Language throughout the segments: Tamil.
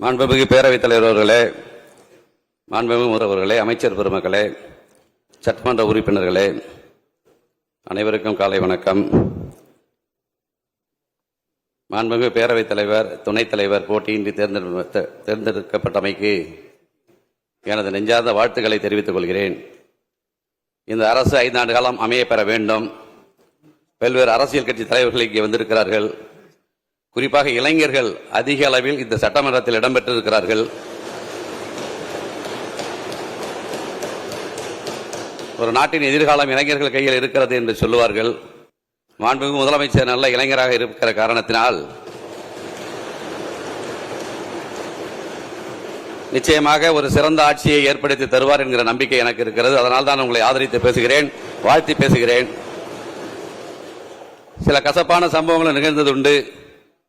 மாண்புமிகு பேரவைத் தலைவர் அவர்களே, மாண்புமிகு முதல்வர்களே, அமைச்சர் பெருமக்களே, சட்டமன்ற உறுப்பினர்களே, அனைவருக்கும் காலை வணக்கம். மாண்புமிகு பேரவைத் தலைவர், துணைத் தலைவர் போட்டியின்றி தேர்ந்தெடுக்கப்பட்டமைக்கு எனது நெஞ்சார்ந்த வாழ்த்துக்களை தெரிவித்துக் கொள்கிறேன். இந்த அரசு 5 ஆண்டு காலம் அமைய பெற வேண்டும். பல்வேறு அரசியல் கட்சி தலைவர்கள் இங்கே வந்திருக்கிறார்கள். குறிப்பாக இளைஞர்கள் அதிக அளவில் இந்த சட்டமன்றத்தில் இடம்பெற்றிருக்கிறார்கள். ஒரு நாட்டின் எதிர்காலம் இளைஞர்கள் கையில் இருக்கிறது என்று சொல்லுவார்கள். மாண்புமிகு முதலமைச்சர் நல்ல இளைஞராக இருக்கிற காரணத்தினால் நிச்சயமாக ஒரு சிறந்த ஆட்சியை ஏற்படுத்தி தருவார் என்கிற நம்பிக்கை எனக்கு இருக்கிறது. அதனால் தான் உங்களை ஆதரித்து பேசுகிறேன், வாழ்த்தி பேசுகிறேன். சில கசப்பான சம்பவங்கள் நிகழ்ந்ததுண்டு.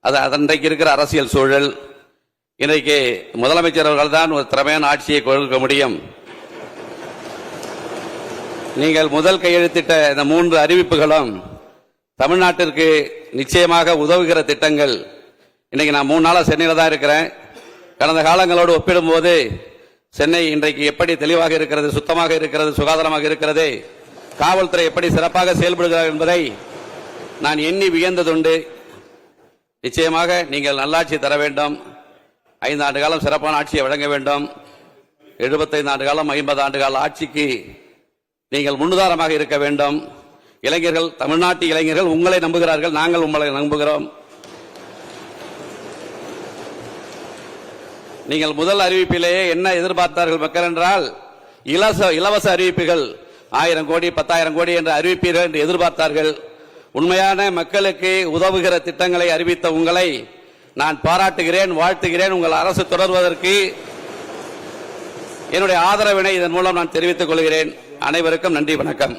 அது அன்றைக்கு இருக்கிற அரசியல் சூழல். இன்றைக்கு முதலமைச்சர் அவர்கள் தான் ஒரு திறமையான ஆட்சியை கொடுக்க முடியும். நீங்கள் முதல் கையெழுத்திட்ட இந்த 3 அறிவிப்புகளும் தமிழ்நாட்டிற்கு நிச்சயமாக உதவுகிற திட்டங்கள். இன்னைக்கு நான் 3 நாளா சென்னையில் தான் இருக்கிறேன். கடந்த காலங்களோடு ஒப்பிடும்போது சென்னை இன்றைக்கு எப்படி தெளிவாக இருக்கிறது, சுத்தமாக இருக்கிறது, சுகாதாரமாக இருக்கிறது, காவல்துறை எப்படி சிறப்பாக செயல்படுகிறார் என்பதை நான் எண்ணி வியந்ததுண்டு. நிச்சயமாக நீங்கள் நல்லாட்சி தர வேண்டும். 5 ஆண்டு காலம் சிறப்பான ஆட்சியை வழங்க வேண்டும். 75 ஆண்டு காலம் 50 ஆண்டு கால ஆட்சிக்கு நீங்கள் முன்னுதாரணமாக இருக்க வேண்டும். இளைஞர்கள், தமிழ்நாட்டு இளைஞர்கள் உங்களை நம்புகிறார்கள், நாங்கள் உங்களை நம்புகிறோம். நீங்கள் முதல் அறிவிப்பிலேயே என்ன எதிர்பார்த்தார்கள் மக்கள் என்றால், இலவச அறிவிப்புகள் 1000 கோடி 10,000 கோடி என்று அறிவிப்பீர்கள் என்று எதிர்பார்த்தார்கள். உண்மையான மக்களுக்கு உதவுகிற திட்டங்களை அறிவித்த உங்களை நான் பாராட்டுகிறேன், வாழ்த்துகிறேன். உங்கள் அரசு தொடர்வதற்கு என்னுடைய ஆதரவினை இதன் மூலம் நான் தெரிவித்துக் கொள்கிறேன். அனைவருக்கும் நன்றி, வணக்கம்.